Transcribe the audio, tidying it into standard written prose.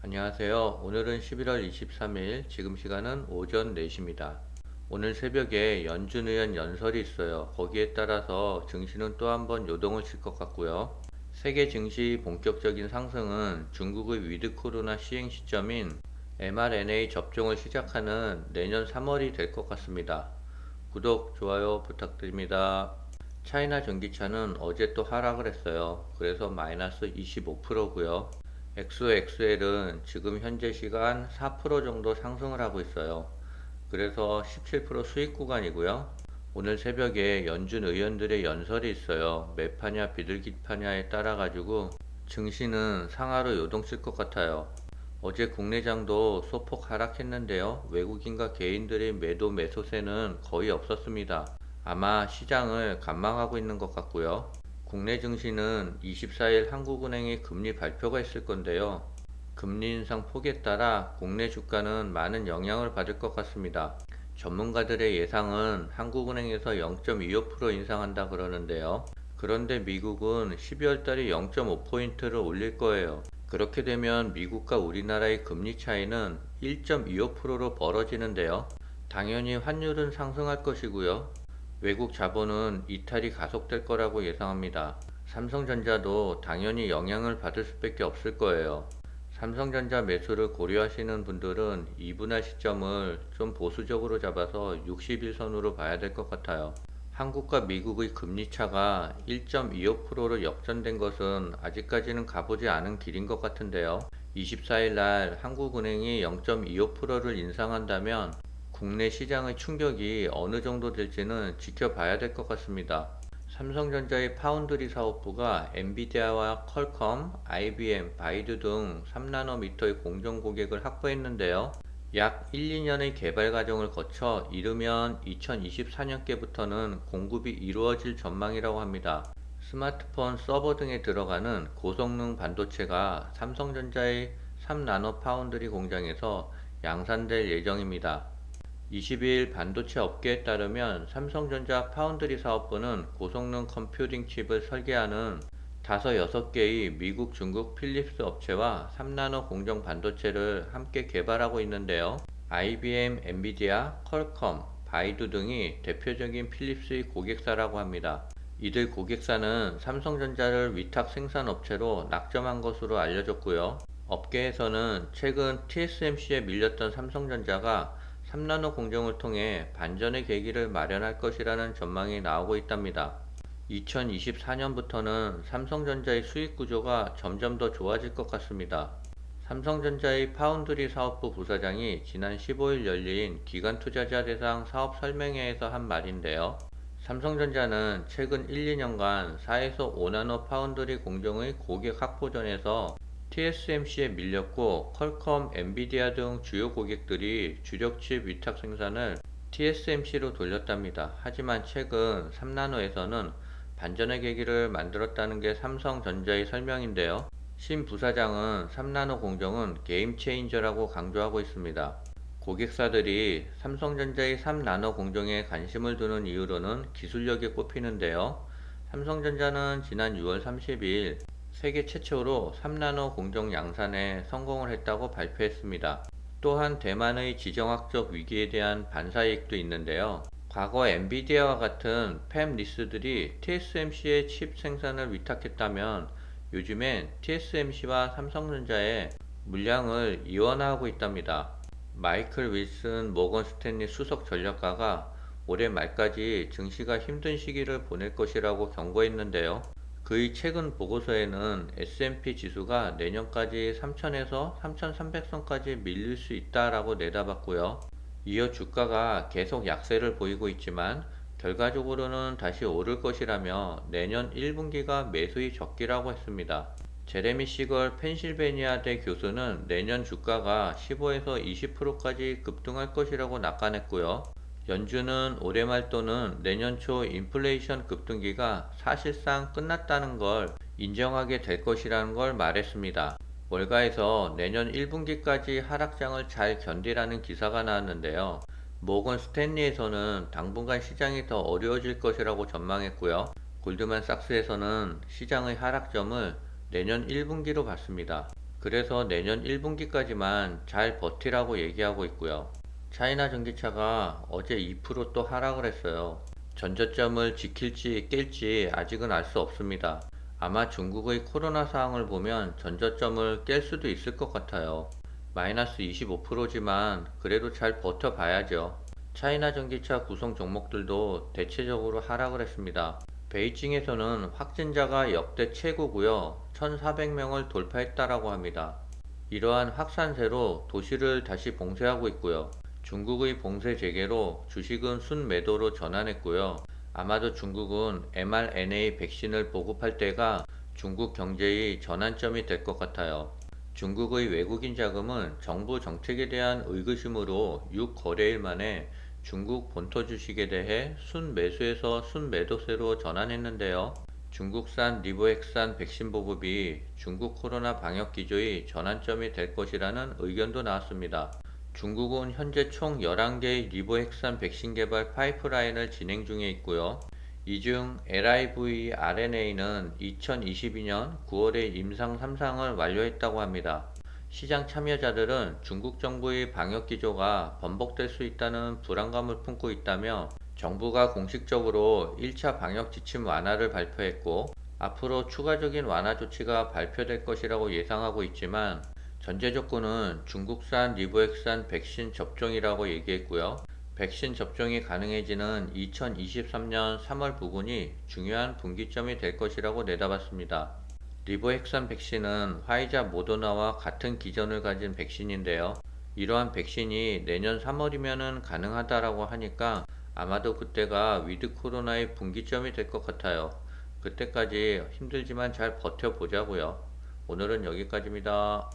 안녕하세요. 오늘은 11월 23일, 지금 시간은 오전 4시입니다. 오늘 새벽에 연준의원 연설이 있어요. 거기에 따라서 증시는 또 한번 요동을 칠 것 같고요. 세계 증시 본격적인 상승은 중국의 위드 코로나 시행 시점인 mRNA 접종을 시작하는 내년 3월이 될 것 같습니다. 구독, 좋아요 부탁드립니다. 차이나 전기차는 어제 또 하락을 했어요. 그래서 마이너스 25%고요. XOXL은 지금 현재 시간 4% 정도 상승을 하고 있어요. 그래서 17% 수익 구간이고요. 오늘 새벽에 연준 의원들의 연설이 있어요. 매파냐 비둘기파냐에 따라 가지고 증시는 상하로 요동칠 것 같아요. 어제 국내장도 소폭 하락했는데요. 외국인과 개인들의 매도 매수세는 거의 없었습니다. 아마 시장을 관망하고 있는 것 같고요. 국내 증시는 24일 한국은행의 금리 발표가 있을 건데요. 금리 인상 폭에 따라 국내 주가는 많은 영향을 받을 것 같습니다. 전문가들의 예상은 한국은행에서 0.25% 인상한다 그러는데요. 그런데 미국은 12월 달에 0.5포인트를 올릴 거예요. 그렇게 되면 미국과 우리나라의 금리 차이는 1.25%로 벌어지는데요. 당연히 환율은 상승할 것이고요. 외국 자본은 이탈이 가속될 거라고 예상합니다. 삼성전자도 당연히 영향을 받을 수밖에 없을 거예요. 삼성전자 매수를 고려하시는 분들은 이분할 시점을 좀 보수적으로 잡아서 60일선으로 봐야 될 것 같아요. 한국과 미국의 금리 차가 1.25%로 역전된 것은 아직까지는 가보지 않은 길인 것 같은데요. 24일 날 한국은행이 0.25%를 인상한다면 국내 시장의 충격이 어느 정도 될지는 지켜봐야 될 것 같습니다. 삼성전자의 파운드리 사업부가 엔비디아와 퀄컴, IBM, 바이두 등 3나노미터의 공정 고객을 확보했는데요. 약 1, 2년의 개발 과정을 거쳐 이르면 2024년께부터는 공급이 이루어질 전망이라고 합니다. 스마트폰 서버 등에 들어가는 고성능 반도체가 삼성전자의 3나노 파운드리 공장에서 양산될 예정입니다. 20일 반도체 업계에 따르면 삼성전자 파운드리 사업부는 고성능 컴퓨팅 칩을 설계하는 5, 6개의 미국, 중국 필립스 업체와 3나노 공정 반도체를 함께 개발하고 있는데요. IBM, 엔비디아, 퀄컴, 바이두 등이 대표적인 필립스의 고객사라고 합니다. 이들 고객사는 삼성전자를 위탁 생산 업체로 낙점한 것으로 알려졌고요. 업계에서는 최근 TSMC에 밀렸던 삼성전자가 3나노 공정을 통해 반전의 계기를 마련할 것이라는 전망이 나오고 있답니다. 2024년부터는 삼성전자의 수익 구조가 점점 더 좋아질 것 같습니다. 삼성전자의 파운드리 사업부 부사장이 지난 15일 열린 기관 투자자 대상 사업 설명회에서 한 말인데요. 삼성전자는 최근 1, 2년간 4에서 5나노 파운드리 공정의 고객 확보전에서 TSMC에 밀렸고 퀄컴, 엔비디아 등 주요 고객들이 주력칩 위탁 생산을 TSMC로 돌렸답니다. 하지만 최근 3나노에서는 반전의 계기를 만들었다는 게 삼성전자의 설명인데요. 신 부사장은 3나노 공정은 게임 체인저라고 강조하고 있습니다. 고객사들이 삼성전자의 3나노 공정에 관심을 두는 이유로는 기술력에 꼽히는데요. 삼성전자는 지난 6월 30일 세계 최초로 3나노 공정 양산에 성공을 했다고 발표했습니다. 또한 대만의 지정학적 위기에 대한 반사이익도 있는데요. 과거 엔비디아와 같은 팹리스들이 TSMC의 칩 생산을 위탁했다면 요즘엔 TSMC와 삼성전자의 물량을 이원화하고 있답니다. 마이클 윌슨 모건 스탠리 수석 전략가가 올해 말까지 증시가 힘든 시기를 보낼 것이라고 경고했는데요. 그의 최근 보고서에는 S&P 지수가 내년까지 3000에서 3300선까지 밀릴 수 있다라고 내다봤고요. 이어 주가가 계속 약세를 보이고 있지만 결과적으로는 다시 오를 것이라며 내년 1분기가 매수의 적기라고 했습니다. 제레미 시걸 펜실베니아대 교수는 내년 주가가 15에서 20%까지 급등할 것이라고 낙관했고요. 연준은 올해 말 또는 내년 초 인플레이션 급등기가 사실상 끝났다는 걸 인정하게 될 것이라는 걸 말했습니다. 월가에서 내년 1분기까지 하락장을 잘 견디라는 기사가 나왔는데요. 모건 스탠리에서는 당분간 시장이 더 어려워질 것이라고 전망했고요. 골드만삭스에서는 시장의 하락점을 내년 1분기로 봤습니다. 그래서 내년 1분기까지만 잘 버티라고 얘기하고 있고요. 차이나 전기차가 어제 2%또 하락을 했어요. 전저점을 지킬지 깰지 아직은 알 수 없습니다. 아마 중국의 코로나 상황을 보면 전저점을 깰 수도 있을 것 같아요. 마이너스 25%지만 그래도 잘 버텨봐야죠. 차이나 전기차 구성 종목들도 대체적으로 하락을 했습니다. 베이징에서는 확진자가 역대 최고고요. 1,400명을 돌파했다라고 합니다. 이러한 확산세로 도시를 다시 봉쇄하고 있고요. 중국의 봉쇄 재개로 주식은 순매도로 전환했고요. 아마도 중국은 mRNA 백신을 보급할 때가 중국 경제의 전환점이 될 것 같아요. 중국의 외국인 자금은 정부 정책에 대한 의구심으로 6거래일 만에 중국 본토 주식에 대해 순매수에서 순매도세로 전환했는데요. 중국산 리보핵산 백신 보급이 중국 코로나 방역 기조의 전환점이 될 것이라는 의견도 나왔습니다. 중국은 현재 총 11개의 리보핵산 백신 개발 파이프라인을 진행 중에 있고요. 이 중 LIVRNA는 2022년 9월에 임상 3상을 완료했다고 합니다. 시장 참여자들은 중국 정부의 방역 기조가 번복될 수 있다는 불안감을 품고 있다며 정부가 공식적으로 1차 방역 지침 완화를 발표했고 앞으로 추가적인 완화 조치가 발표될 것이라고 예상하고 있지만 전제 조건은 중국산 리보핵산 백신 접종이라고 얘기했고요. 백신 접종이 가능해지는 2023년 3월 부근이 중요한 분기점이 될 것이라고 내다봤습니다. 리보핵산 백신은 화이자 모더나와 같은 기전을 가진 백신인데요. 이러한 백신이 내년 3월이면 가능하다라고 하니까 아마도 그때가 위드 코로나의 분기점이 될 것 같아요. 그때까지 힘들지만 잘 버텨보자고요. 오늘은 여기까지입니다.